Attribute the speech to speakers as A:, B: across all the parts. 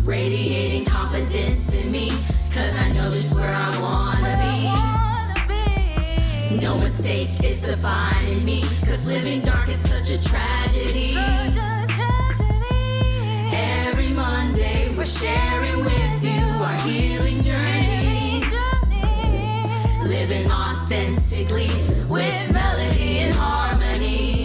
A: radiating confidence in me, cause I know just where I wanna be. No mistakes, it's defining me, cause living dark is such a tragedy. Every Monday we're sharing with you our healing journey, living authentically with melody and harmony.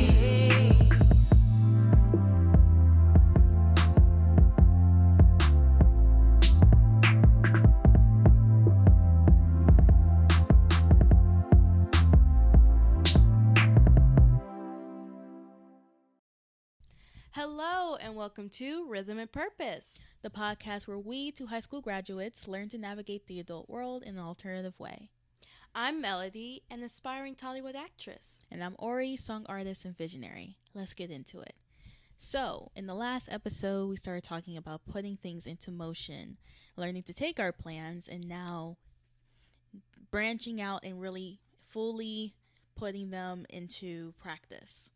B: Hello and welcome to Rhythm and Purpose,
C: the podcast where we, two high school graduates, learn to navigate the adult world in an alternative way.
B: I'm Melody, an aspiring Tollywood actress.
C: And I'm Ori, song artist and visionary. Let's get into it. So, in the last episode, we started talking about putting things into motion, learning to take our plans, and now branching out and really fully putting them into practice.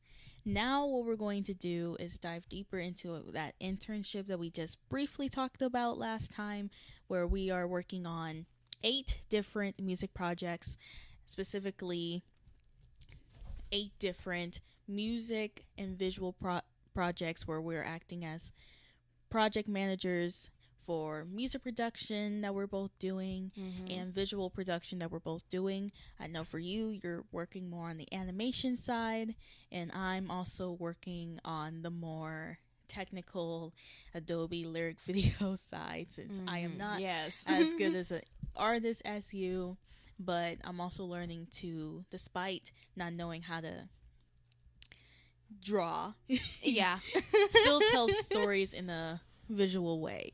C: Now what we're going to do is dive deeper into that internship that we just briefly talked about last time, where we are working on 8 different music projects, specifically 8 different music and visual projects where we're acting as project managers for music production that we're both doing and visual production that we're both doing. I know for you, you're working more on the animation side, and I'm also working on the more technical Adobe lyric video side, since I am not as good as an artist as you, but I'm also learning to, despite not knowing how to draw, still tell stories in a visual way.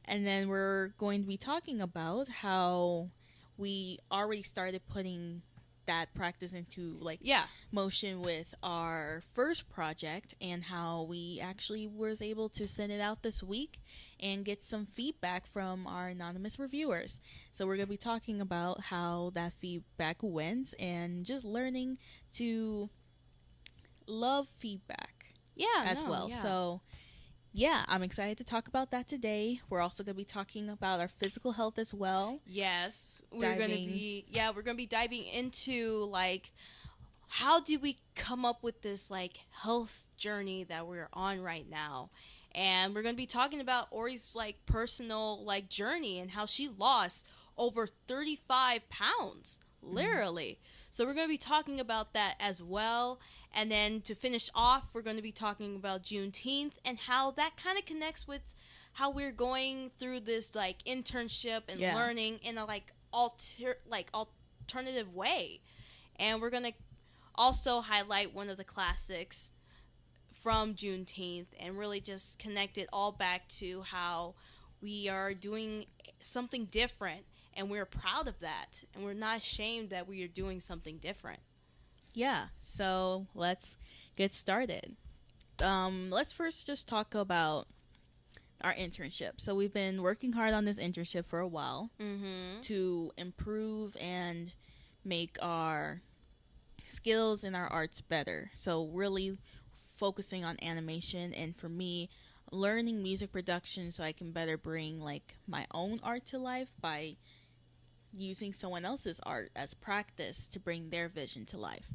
C: And then we're going to be talking about how we already started putting that practice into motion with our first project, and how we actually was able to send it out this week and get some feedback from our anonymous reviewers. So we're going to be talking about how that feedback went and just learning to love feedback as well. So yeah, I'm excited to talk about that today. We're also going to be talking about our physical health as well.
B: Yes, we're going to be diving into how do we come up with this health journey that we're on right now. And we're going to be talking about Ori's personal journey and how she lost over 35 pounds, literally. So we're going to be talking about that as well. And then to finish off, we're going to be talking about Juneteeth and how that kind of connects with how we're going through this internship and learning in a alternative way. And we're going to also highlight one of the classics from Juneteeth and really just connect it all back to how we are doing something different, and we're proud of that, and we're not ashamed that we are doing something different.
C: Yeah, so let's get started. Let's first just talk about our internship. So we've been working hard on this internship for a while to improve and make our skills and our arts better. So really focusing on animation, and for me, learning music production so I can better bring my own art to life by using someone else's art as practice to bring their vision to life.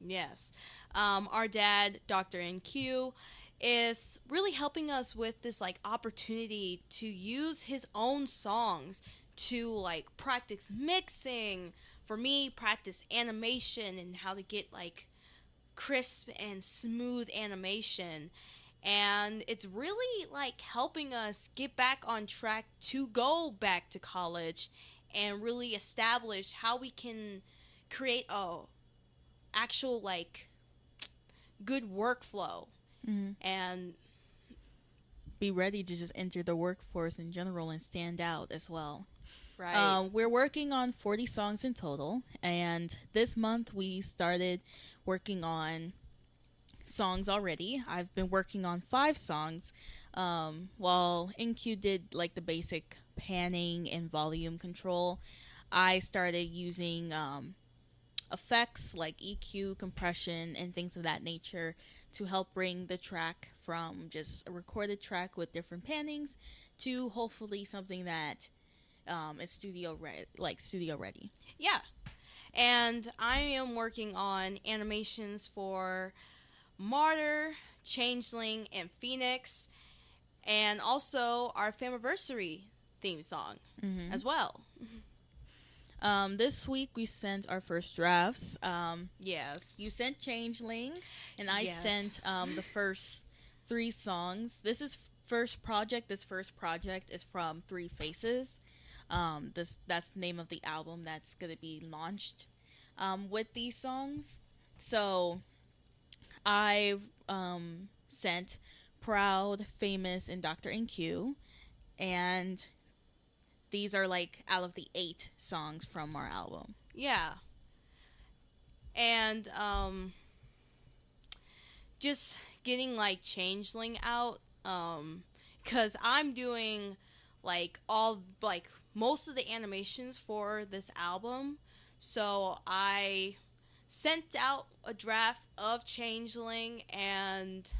B: Yes. Our dad, Dr. NQ, is really helping us with this opportunity to use his own songs to practice mixing. For me, practice animation and how to get crisp and smooth animation. And it's really helping us get back on track to go back to college and really establish how we can create a actual good workflow and
C: be ready to just enter the workforce in general and stand out as well.
B: Right.
C: We're working on 40 songs in total, and this month we started working on songs already. I've been working on 5 songs, while NQ did the basic panning and volume control. I started using effects like EQ, compression, and things of that nature to help bring the track from just a recorded track with different pannings to hopefully something that is studio ready.
B: Yeah. And I am working on animations for Martyr, Changeling, and Phoenix, and also our Famiversary theme song as well.
C: This week we sent our first drafts.
B: Yes.
C: You sent Changeling, and I
B: Yes.
C: sent the first 3 songs. This first project is from Three Faces. That's the name of the album that's gonna be launched with these songs. So I sent Proud, Famous, and Dr. NQ, and these are like out of the 8 songs from our album.
B: Yeah. And just getting like Changeling out, because I'm doing like most of the animations for this album. So I sent out a draft of Changeling, and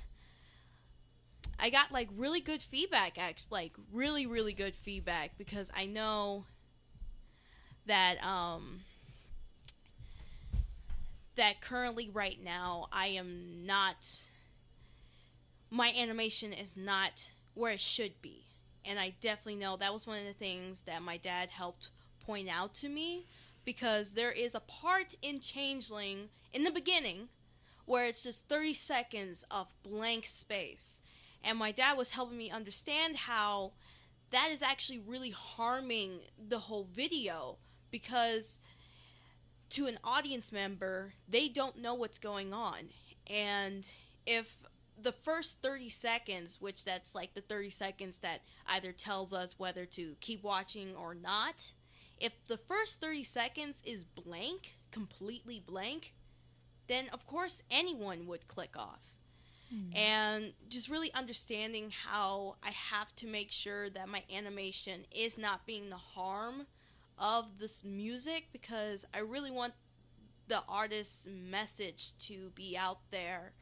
B: I got like really good feedback, like really, really good feedback, because I know that that currently right now my animation is not where it should be. And I definitely know that was one of the things that my dad helped point out to me, because there is a part in Changeling in the beginning where it's just 30 seconds of blank space. And my dad was helping me understand how that is actually really harming the whole video, because to an audience member, they don't know what's going on. And if the first 30 seconds, which that's like the 30 seconds that either tells us whether to keep watching or not, if the first 30 seconds is blank, completely blank, then of course anyone would click off. And just really understanding how I have to make sure that my animation is not being the harm of this music, because I really want the artist's message to be out there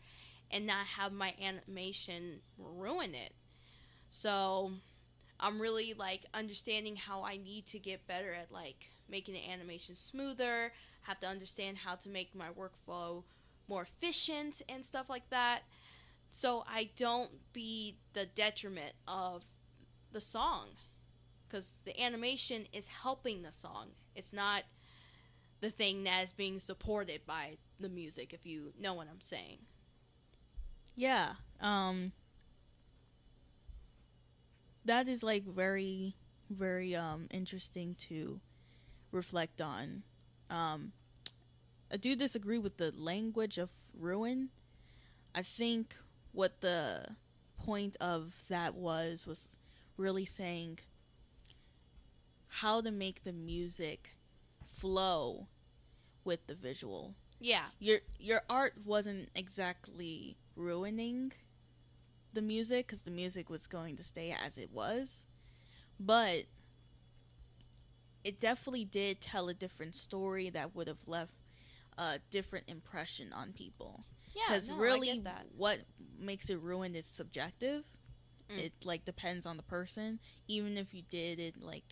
B: and not have my animation ruin it. So I'm really like understanding how I need to get better at like making the animation smoother, have to understand how to make my workflow more efficient and stuff like that, so I don't be the detriment of the song, because the animation is helping the song. It's not the thing that is being supported by the music, if you know what I'm saying.
C: Yeah. That is like very, very interesting to reflect on. I do disagree with the language of ruin. I think what the point of that was really saying how to make the music flow with the visual.
B: Yeah.
C: Your art wasn't exactly ruining the music, because the music was going to stay as it was, but it definitely did tell a different story that would have left a different impression on people.
B: Yeah,
C: because
B: no,
C: really
B: I get that.
C: what makes it ruined is subjective. It like depends on the person. Even if you did it like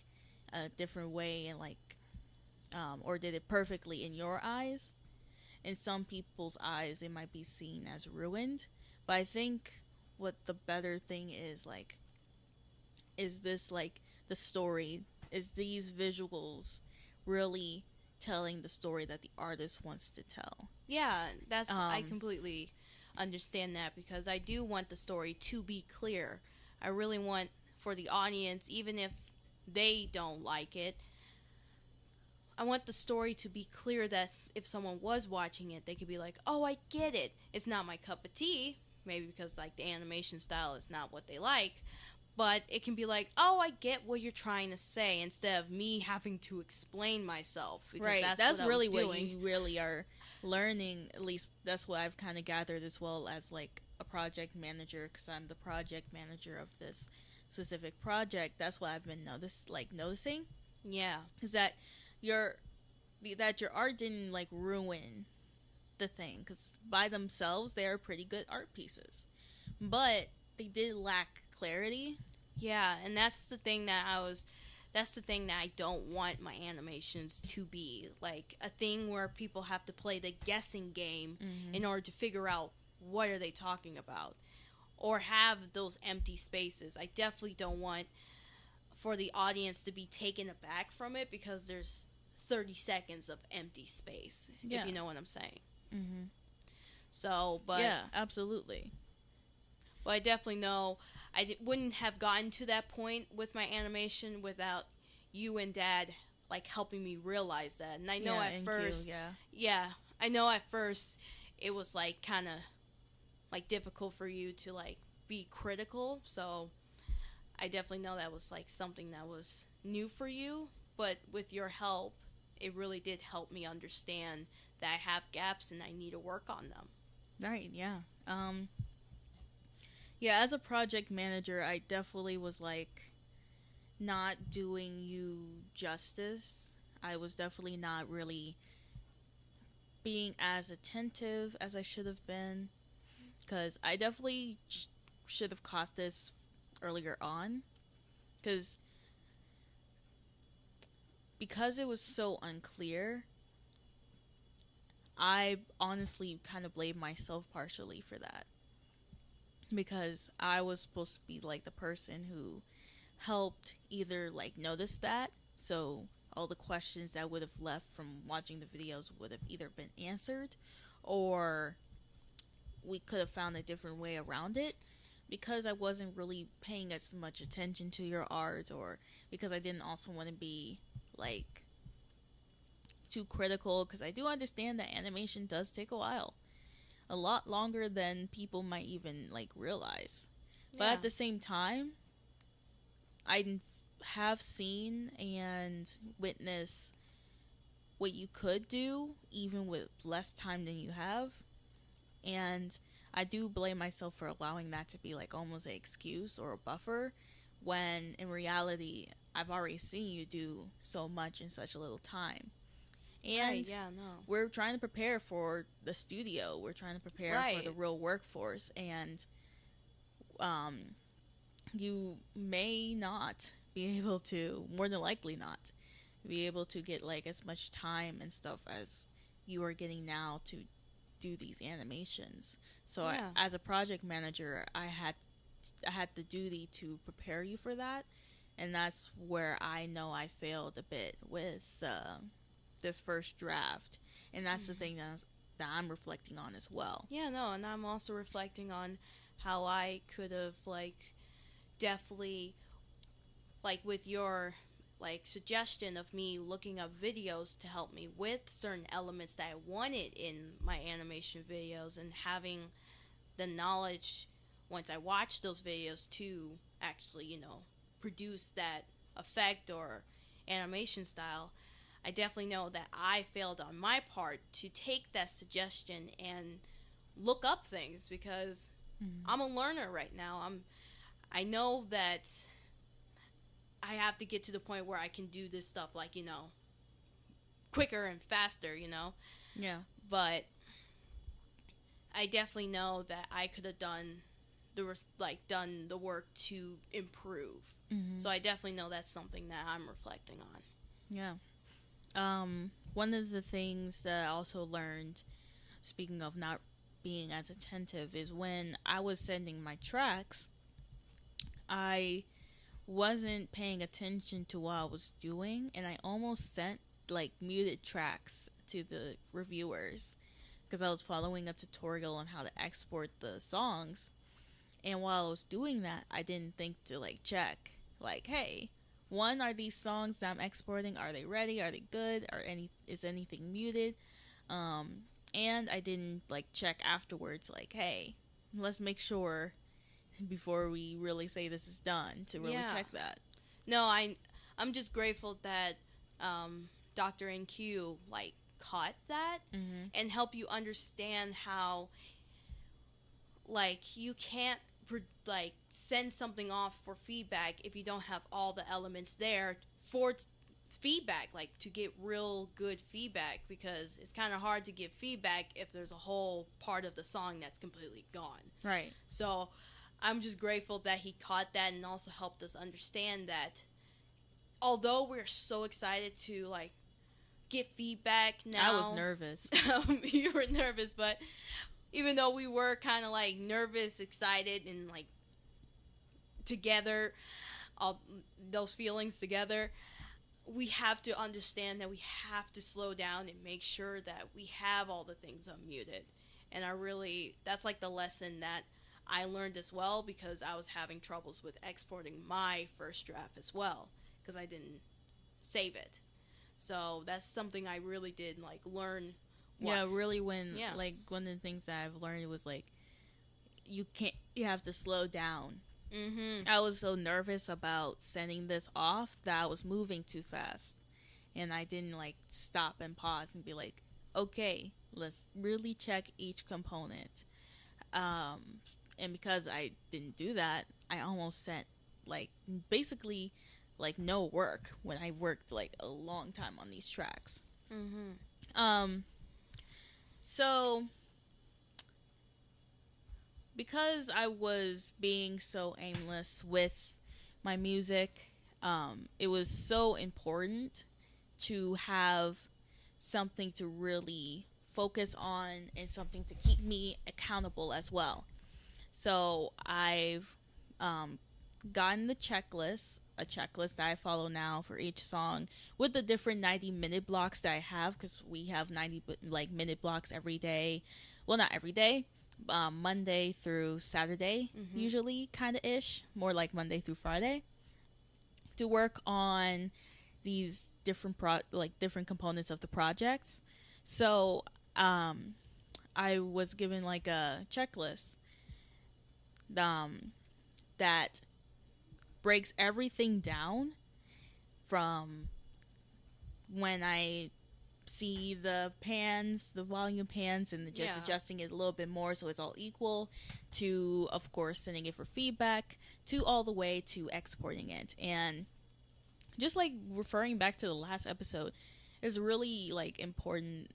C: a different way and like or did it perfectly in your eyes, in some people's eyes it might be seen as ruined. But I think what the better thing is, like, is this like the story, is these visuals really telling the story that the artist wants to tell.
B: Yeah, that's I completely understand that, because I do want the story to be clear. I really want for the audience, even if they don't like it, I want the story to be clear, that if someone was watching it, they could be like, oh, I get it. It's not my cup of tea, maybe because like the animation style is not what they like, but it can be like, oh, I get what you're trying to say, instead of me having to explain myself. Because
C: Right,
B: that's
C: really
B: what
C: what you really are learning. At least that's what I've kind of gathered, as well as like a project manager, because I'm the project manager of this specific project. That's what I've been noticing.
B: Yeah.
C: Is that your art didn't like ruin the thing, because by themselves they are pretty good art pieces, but they did lack clarity.
B: Yeah, and that's the thing that I don't want my animations to be. Like a thing where people have to play the guessing game in order to figure out what are they talking about. Or have those empty spaces. I definitely don't want for the audience to be taken aback from it because there's 30 seconds of empty space, if you know what I'm saying.
C: Mm-hmm.
B: So, but...
C: Yeah, absolutely.
B: But I definitely know wouldn't have gotten to that point with my animation without you and Dad, like, helping me realize that. And I know at first... I know at first it was, like, kind of, like, difficult for you to, like, be critical. So I definitely know that was, like, something that was new for you. But with your help, it really did help me understand that I have gaps and I need to work on them.
C: Right, yeah. Yeah, as a project manager, I definitely was, like, not doing you justice. I was definitely not really being as attentive as I should have been. Because I definitely should have caught this earlier on. Because it was so unclear, I honestly kind of blame myself partially for that. Because I was supposed to be, like, the person who helped either, like, notice that. So all the questions that would have left from watching the videos would have either been answered, or we could have found a different way around it. Because I wasn't really paying as much attention to your art, or because I didn't also want to be, like, too critical. Because I do understand that animation does take a while. A lot longer than people might even, like, realize. But at the same time, I have seen and witnessed what you could do, even with less time than you have. And I do blame myself for allowing that to be, like, almost an excuse or a buffer, when in reality, I've already seen you do so much in such a little time. And we're trying to prepare for the studio. We're trying to prepare for the real workforce. And you may not be able to, more than likely not, be able to get, like, as much time and stuff as you are getting now to do these animations. So as a project manager, I had the duty to prepare you for that. And that's where I know I failed a bit with this first draft, and that's the thing that I'm reflecting on as well.
B: Yeah, no, and I'm also reflecting on how I could have, like, definitely, like, with your, like, suggestion of me looking up videos to help me with certain elements that I wanted in my animation videos, and having the knowledge once I watched those videos to actually, you know, produce that effect or animation style. I definitely know that I failed on my part to take that suggestion and look up things, because I'm a learner right now. I know that I have to get to the point where I can do this stuff, like, you know, quicker and faster, you know?
C: Yeah.
B: But I definitely know that I could have done the work to improve. So I definitely know that's something that I'm reflecting on.
C: Yeah. One of the things that I also learned, speaking of not being as attentive, is when I was sending my tracks, I wasn't paying attention to what I was doing, and I almost sent, like, muted tracks to the reviewers, because I was following a tutorial on how to export the songs. And while I was doing that, I didn't think to, like, check, like, hey, one, are these songs that I'm exporting, are they ready? Are they good? Is anything muted? And I didn't, like, check afterwards, like, hey, let's make sure before we really say this is done to really check that.
B: No, I'm just grateful that Dr. NQ, like, caught that and help you understand how, like, you can't, like, send something off for feedback if you don't have all the elements there for feedback, like, to get real good feedback, because it's kind of hard to give feedback if there's a whole part of the song that's completely gone.
C: Right.
B: So I'm just grateful that he caught that and also helped us understand that although we're so excited to like get feedback now.
C: I was nervous.
B: You were nervous, but even though we were kind of like nervous, excited, and like together, all those feelings together, we have to understand that we have to slow down and make sure that we have all the things unmuted. And that's like the lesson that I learned as well, because I was having troubles with exporting my first draft as well because I didn't save it. So that's something I really did like learn.
C: Yeah, really like one of the things that I've learned was like you have to slow down.
B: Mm-hmm.
C: I was so nervous about sending this off that I was moving too fast, and I didn't like stop and pause and be like, okay, let's really check each component. And because I didn't do that, I almost sent like basically like no work when I worked like a long time on these tracks.
B: Mm-hmm.
C: So because I was being so aimless with my music, it was so important to have something to really focus on and something to keep me accountable as well. So I've gotten a checklist that I follow now for each song with the different 90-minute blocks that I have, because we have 90-minute blocks every day. Well, not every day. Monday through Saturday, usually, kind of ish. More like Monday through Friday. To work on these different different components of the projects. So I was given like a checklist that breaks everything down from when I see the volume pans, and just adjusting it a little bit more so it's all equal, to of course sending it for feedback, to all the way to exporting it. And just like referring back to the last episode, it's really like important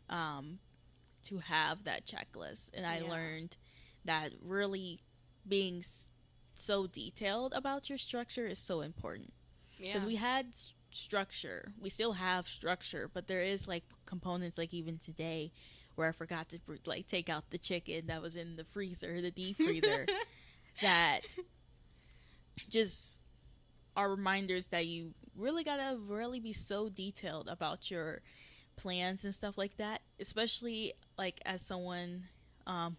C: to have that checklist. And I learned that really being so detailed about your structure is so important, because we had structure, we still have structure, but there is like components, like even today where I forgot to like take out the chicken that was in the freezer, the deep freezer, that just are reminders that you really gotta really be so detailed about your plans and stuff like that, especially like as someone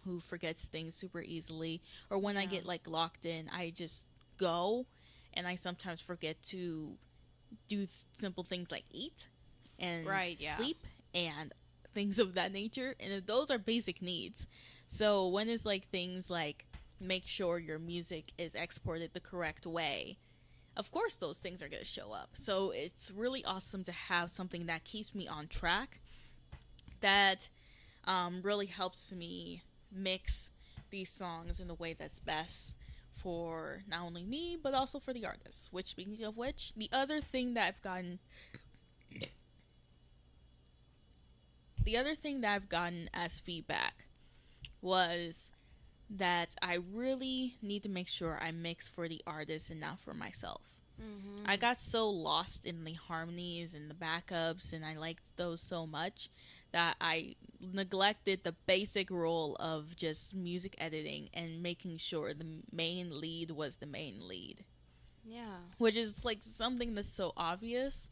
C: who forgets things super easily, or when I get like locked in, I just go, and I sometimes forget to do simple things like eat and sleep and things of that nature, and those are basic needs. So when it's like things like make sure your music is exported the correct way, of course those things are going to show up. So it's really awesome to have something that keeps me on track, that really helps me mix these songs in the way that's best for not only me but also for the artist. Which, speaking of which, the other thing that I've gotten as feedback was that I really need to make sure I mix for the artist and not for myself. I got so lost in the harmonies and the backups, and I liked those so much that I neglected the basic rule of just music editing and making sure the main lead was the main lead.
B: Yeah.
C: Which is like something that's so obvious,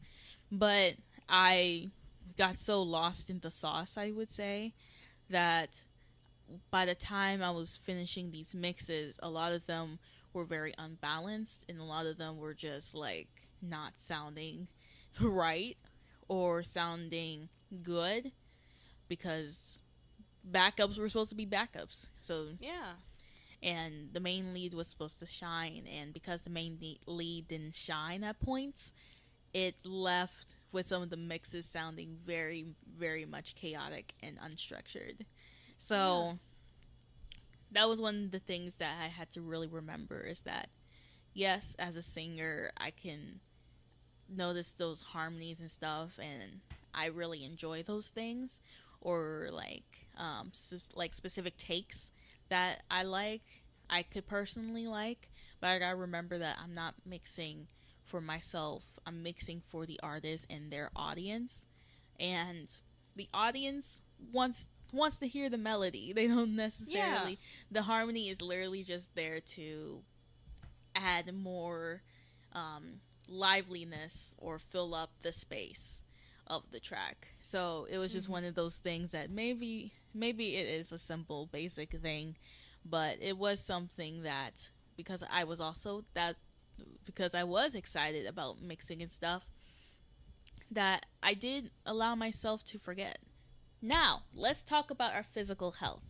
C: but I got so lost in the sauce, I would say, that by the time I was finishing these mixes, a lot of them were very unbalanced, and a lot of them were just like not sounding right or sounding good, because backups were supposed to be backups. So and the main lead was supposed to shine, and because the main lead didn't shine at points, it left with some of the mixes sounding very, very much chaotic and unstructured. So that was one of the things that I had to really remember, is that yes, as a singer, I can notice those harmonies and stuff, and I really enjoy those things, or like like specific takes that I like. I could personally like, but I gotta remember that I'm not mixing for myself. I'm mixing for the artist and their audience, and the audience wants to hear the melody. They don't necessarily.
B: Yeah.
C: The harmony is literally just there to add more liveliness or fill up the space of the track. So it was just one of those things that maybe it is a simple basic thing, but it was something that because I was excited about mixing and stuff, that I did allow myself to forget. Now, let's talk about our physical health.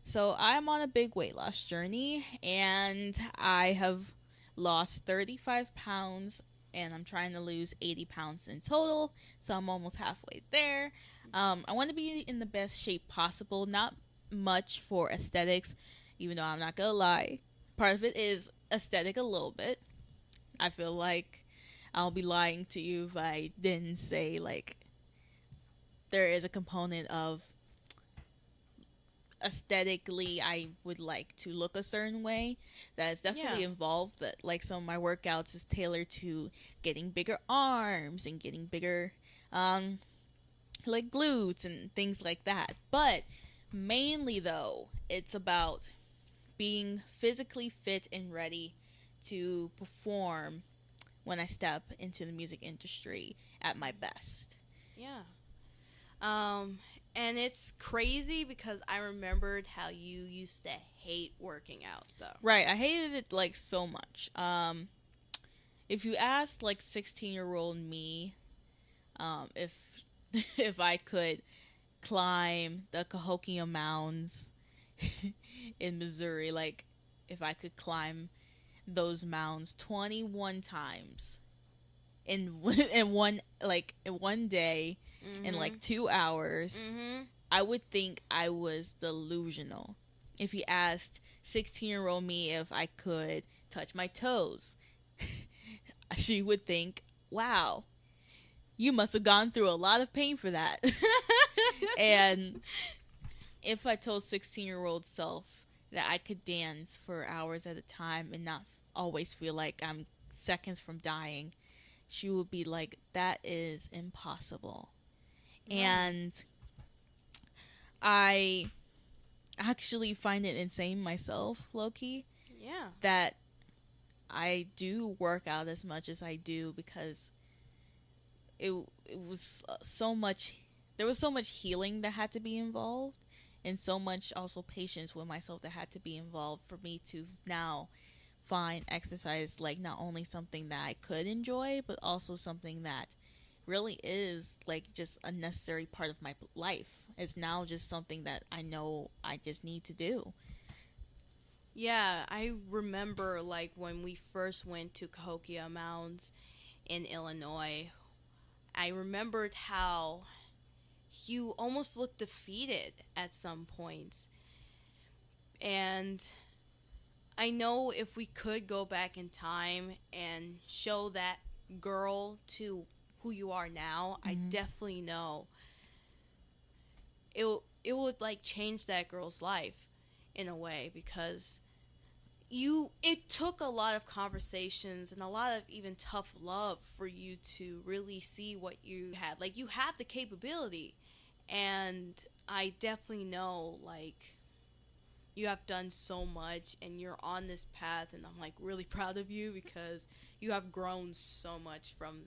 C: So, I'm on a big weight loss journey, and I have lost 35 pounds, and I'm trying to lose 80 pounds in total, so I'm almost halfway there. I want to be in the best shape possible, not much for aesthetics, even though I'm not gonna lie. Part of it is aesthetic a little bit. I feel like I'll be lying to you if I didn't say, like, there is a component of aesthetically I would like to look a certain way that is definitely involved. That, like, some of my workouts is tailored to getting bigger arms and getting bigger like glutes and things like that. But mainly though, it's about being physically fit and ready to perform when I step into the music industry at my best.
B: Yeah. And it's crazy because I remembered how you used to hate working out, though.
C: Right, I hated it, like, so much. If you asked, like, 16-year-old me, if if I could climb the Cahokia Mounds in Missouri, like, if I could climb those mounds 21 times in one day, in like 2 hours, I would think I was delusional. If you asked 16-year-old me if I could touch my toes, she would think, wow, you must have gone through a lot of pain for that. And if I told 16-year-old self that I could dance for hours at a time and not always feel like I'm seconds from dying, she would be like, that is impossible. Right. And I actually find it insane myself, low-key.
B: Yeah.
C: That I do work out as much as I do because it was so much, there was so much healing that had to be involved, and so much also patience with myself that had to be involved for me to now find exercise like not only something that I could enjoy, but also something that really is like just a necessary part of my life. It's now just something that I know I just need to do.
B: Yeah, I remember like when we first went to Cahokia Mounds in Illinois, I remembered how you almost looked defeated at some points. And I know if we could go back in time and show that girl to who you are now, I definitely know it would like change that girl's life in a way, because it took a lot of conversations and a lot of even tough love for you to really see what you had. Like, you have the capability, and I definitely know like you have done so much and you're on this path, and I'm like really proud of you because you have grown so much from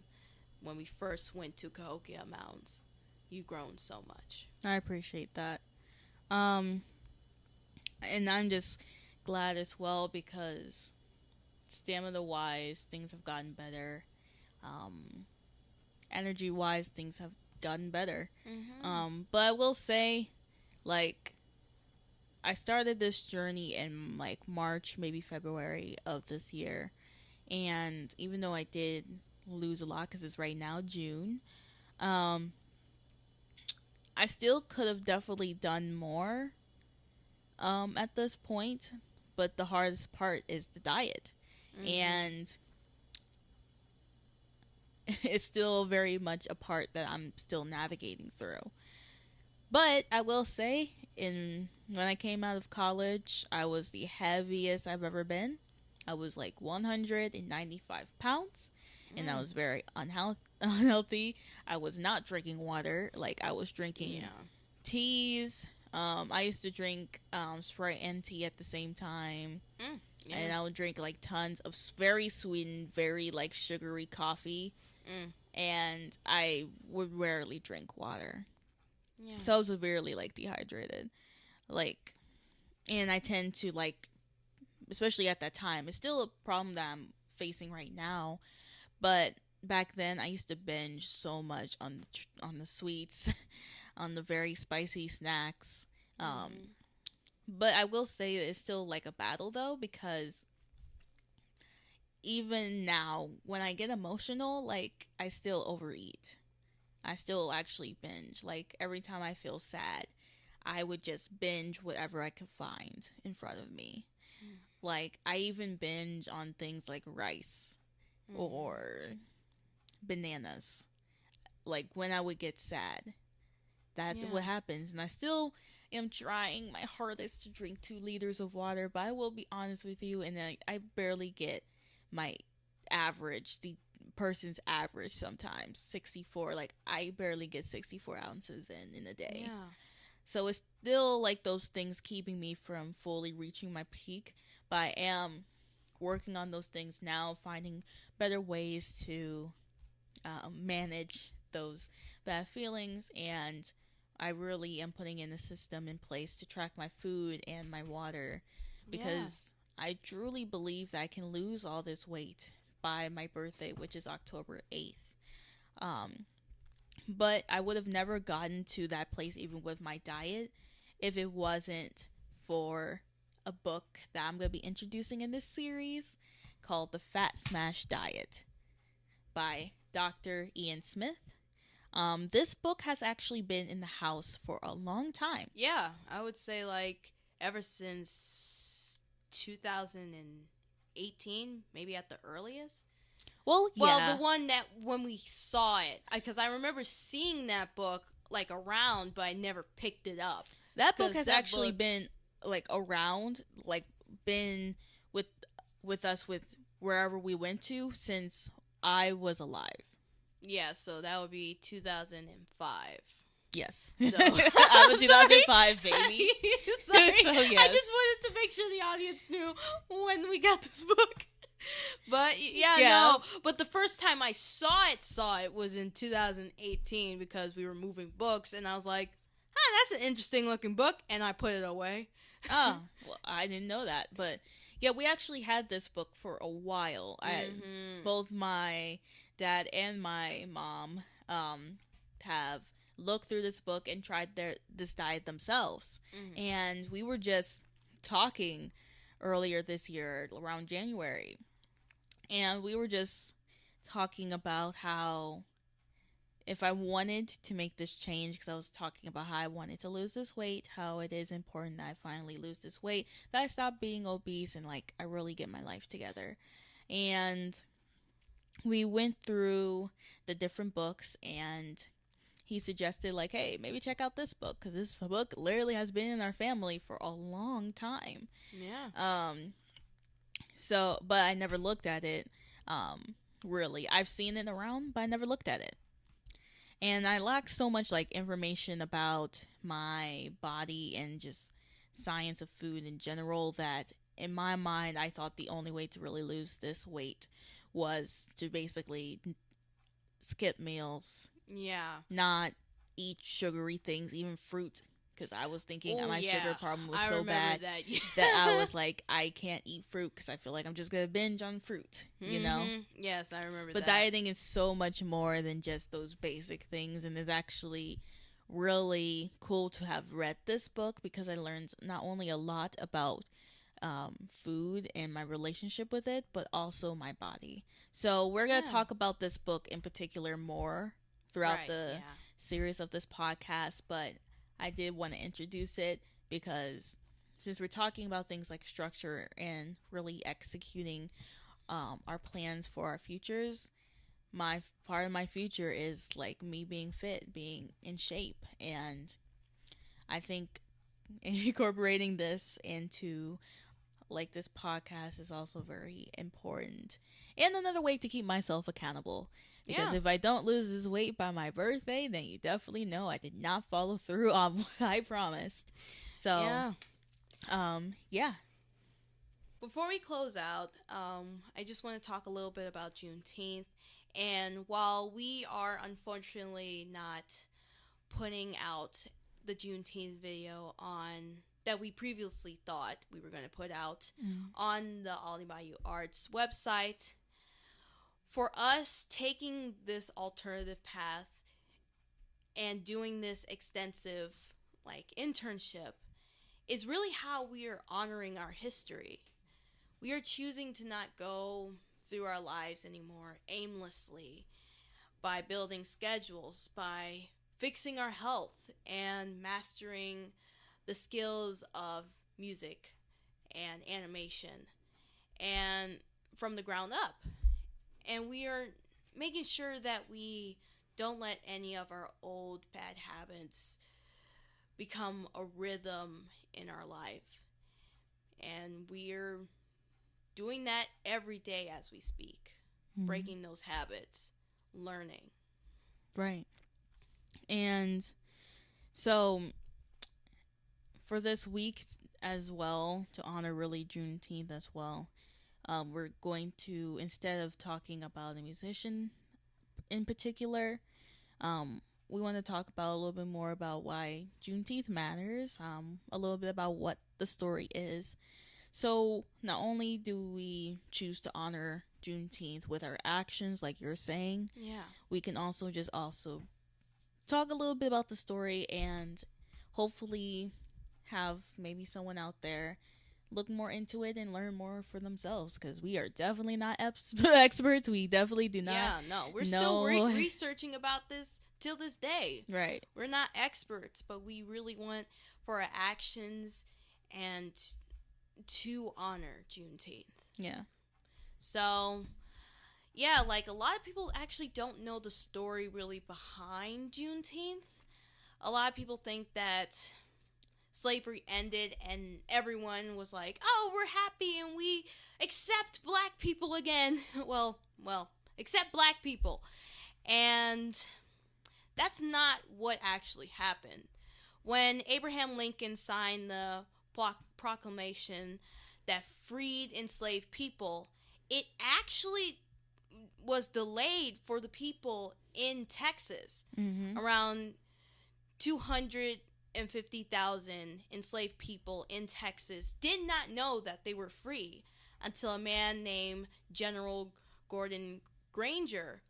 B: when we first went to Cahokia Mounds. You've grown so much.
C: I appreciate that. And I'm just glad as well because stamina wise things have gotten better. Energy wise things have gotten better. But I will say, like, I started this journey in like March, maybe February of this year, and even though I did lose a lot because it's right now June, I still could have definitely done more at this point, but the hardest part is the diet. And it's still very much a part that I'm still navigating through. But I will say, when I came out of college, I was the heaviest I've ever been. I was like 195 pounds, and I was very unhealthy. I was not drinking water. Like, I was drinking teas. I used to drink Sprite and tea at the same time. And I would drink like tons of very sweetened, very like sugary coffee. And I would rarely drink water. Yeah. So I was severely like dehydrated. Like, and I tend to like, especially at that time, it's still a problem that I'm facing right now. But back then, I used to binge so much on the sweets, on the very spicy snacks. But I will say it's still like a battle though, because even now, when I get emotional, like, I still overeat. I still actually binge. Like, every time I feel sad, I would just binge whatever I could find in front of me. Like, I even binge on things like rice or bananas. Like, when I would get sad, that's what happens. And I still am trying my hardest to drink 2 liters of water, but I will be honest with you, and I barely get my average, the person's average sometimes, 64. Like, I barely get 64 ounces in a day. Yeah. So it's still like those things keeping me from fully reaching my peak, but I am working on those things now, finding better ways to manage those bad feelings, and I really am putting in a system in place to track my food and my water, because I truly believe that I can lose all this weight by my birthday, which is October 8th. But I would have never gotten to that place even with my diet if it wasn't for a book that I'm going to be introducing in this series called The Fat Smash Diet by Dr. Ian Smith. This book has actually been in the house for a long time.
B: Yeah, I would say like ever since 2018, maybe at the earliest.
C: Well,
B: the one that when we saw it, because I remember seeing that book like around, but I never picked it up.
C: That book has actually been like around, like been with us with wherever we went to since I was alive.
B: Yeah, so that would be 2005.
C: Yes. So I'm a 2005 baby.
B: Sorry.
C: So yes.
B: I just wanted to make sure the audience knew when we got this book. But no. But the first time I saw it was in 2018 because we were moving books, and I was like, that's an interesting looking book, and I put it away.
C: Oh, well, I didn't know that. But yeah, we actually had this book for a while. Both my dad and my mom have looked through this book and tried this diet themselves. And we were just talking earlier this year around January, and we were just talking about how if I wanted to make this change, because I was talking about how I wanted to lose this weight, how it is important that I finally lose this weight, that I stop being obese and like I really get my life together. And we went through the different books, and he suggested like, hey, maybe check out this book, because this book literally has been in our family for a long time. Yeah. So, but I never looked at it. Really, I've seen it around, but I never looked at it. And I lack so much like information about my body and just science of food in general that in my mind I thought the only way to really lose this weight was to basically skip meals. Yeah. Not eat sugary things, even fruit. Because I was thinking my sugar problem was so bad that I was like, I can't eat fruit because I feel like I'm just going to binge on fruit, you know?
B: Yes, I remember that.
C: But dieting is so much more than just those basic things, and it's actually really cool to have read this book because I learned not only a lot about food and my relationship with it, but also my body. So we're going to talk about this book in particular more throughout the series of this podcast, but I did want to introduce it because since we're talking about things like structure and really executing our plans for our futures, part of my future is like me being fit, being in shape, and I think incorporating this into like this podcast is also very important, and another way to keep myself accountable. Because if I don't lose this weight by my birthday, then you definitely know I did not follow through on what I promised. So, yeah.
B: Before we close out, I just want to talk a little bit about Juneteenth. And while we are unfortunately not putting out the Juneteenth video on that we previously thought we were going to put out on the Ollie Bayou Arts website, for us taking this alternative path and doing this extensive like internship is really how we are honoring our history. We are choosing to not go through our lives anymore aimlessly by building schedules, by fixing our health and mastering the skills of music and animation and from the ground up. And we are making sure that we don't let any of our old bad habits become a rhythm in our life. And we're doing that every day as we speak, breaking those habits, learning.
C: Right. And so for this week as well, to honor really Juneteenth as well, we're going to, instead of talking about a musician in particular, we want to talk about a little bit more about why Juneteenth matters, a little bit about what the story is. So not only do we choose to honor Juneteenth with our actions, like you're saying, we can also talk a little bit about the story and hopefully have maybe someone out there look more into it and learn more for themselves, because we are definitely not experts. We definitely do not.
B: We're still researching about this till this day.
C: Right.
B: We're not experts, but we really want for our actions and to honor Juneteenth.
C: Yeah.
B: So, yeah, like a lot of people actually don't know the story really behind Juneteenth. A lot of people think that slavery ended and everyone was like, oh, we're happy and we accept black people again. well, accept black people. And that's not what actually happened. When Abraham Lincoln signed the proclamation that freed enslaved people, it actually was delayed for the people in Texas. Around 250,000 enslaved people in Texas did not know that they were free until a man named General Gordon Granger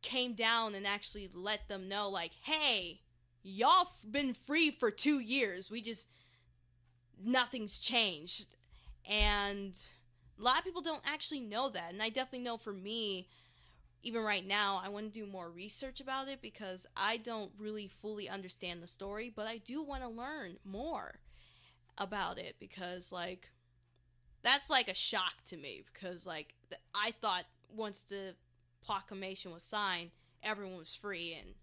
B: came down and actually let them know, like, hey, y'all been free for 2 years. Nothing's changed. And a lot of people don't actually know that. And I definitely know for me, even right now, I want to do more research about it because I don't really fully understand the story, but I do want to learn more about it because, like, that's like a shock to me because, like, I thought once the proclamation was signed, everyone was free, and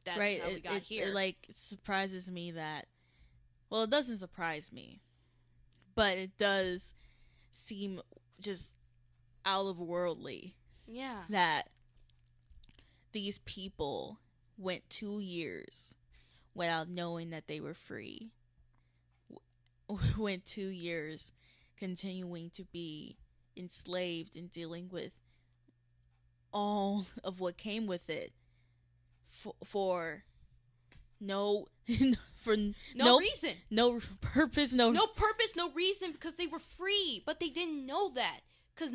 B: that's how we got here.
C: It, like, surprises me that, well, it doesn't surprise me, but it does seem just out of worldly.
B: Yeah.
C: That these people went 2 years without knowing that they were free. Went 2 years continuing to be enslaved and dealing with all of what came with it for no reason, no purpose,
B: no reason, because they were free, but they didn't know that because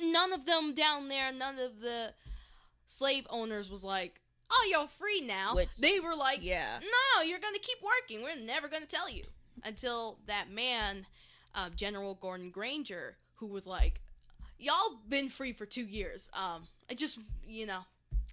B: none of them down there, none of the slave owners was like, oh, you're free now. They were like, no, you're gonna keep working, we're never gonna tell you, until that man, General Gordon Granger, who was like, y'all been free for 2 years. I just,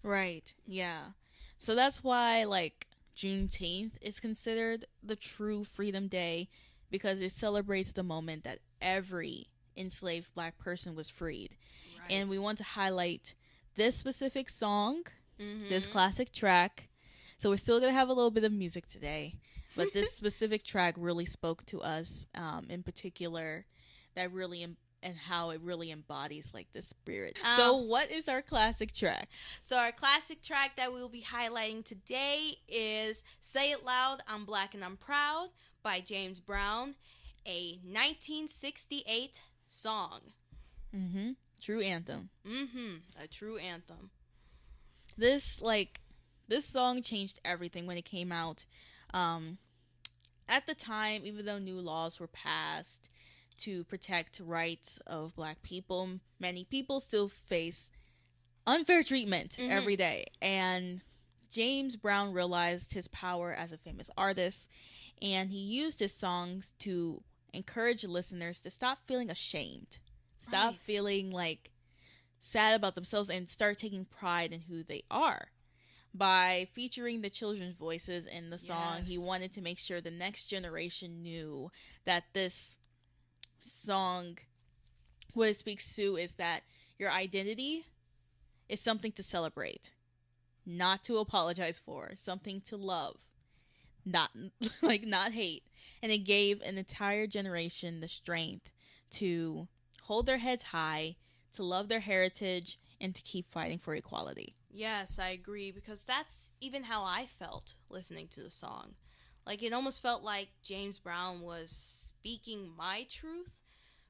C: Right, yeah. So that's why, like, Juneteenth is considered the true Freedom Day, because it celebrates the moment that every enslaved black person was freed. Right. And we want to highlight this specific song, this classic track, So we're still going to have a little bit of music today. But this specific track really spoke to us, in particular, that really and how it really embodies like the spirit. So what is our classic track?
B: So our classic track that we will be highlighting today is Say It Loud, I'm Black and I'm Proud by James Brown, a 1968 song.
C: True anthem.
B: A true anthem.
C: This song changed everything when it came out. At the time, even though new laws were passed to protect rights of Black people, many people still face unfair treatment every day. And James Brown realized his power as a famous artist, and he used his songs to encourage listeners to stop feeling ashamed, stop feeling like sad about themselves, and start taking pride in who they are. By featuring the children's voices in the song, he wanted to make sure the next generation knew that this song, what it speaks to is that your identity is something to celebrate, not to apologize for, something to love, not hate. And it gave an entire generation the strength to hold their heads high, to love their heritage, and to keep fighting for equality.
B: Yes, I agree, because that's even how I felt listening to the song. Like, it almost felt like James Brown was speaking my truth,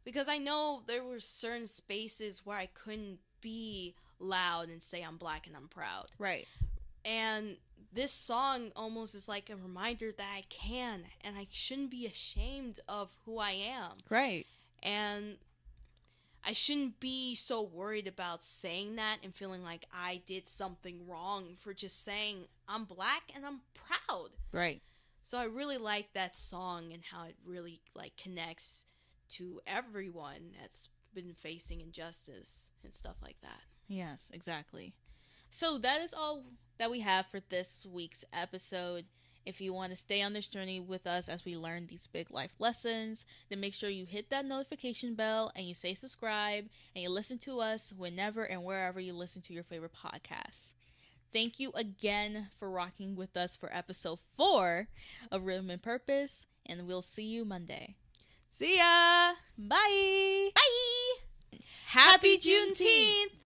B: because I know there were certain spaces where I couldn't be loud and say I'm Black and I'm proud.
C: Right.
B: And this song almost is like a reminder that I can, and I shouldn't be ashamed of who I am.
C: Right.
B: And I shouldn't be so worried about saying that and feeling like I did something wrong for just saying I'm Black and I'm proud.
C: Right.
B: So I really like that song and how it really like connects to everyone that's been facing injustice and stuff like that.
C: Yes, exactly. So that is all that we have for this week's episode. If you want to stay on this journey with us as we learn these big life lessons, then make sure you hit that notification bell and you say subscribe and you listen to us whenever and wherever you listen to your favorite podcasts. Thank you again for rocking with us for episode 4 of Rhythm and Purpose, and we'll see you Monday.
B: See ya!
C: Bye!
B: Bye! Happy Juneteenth!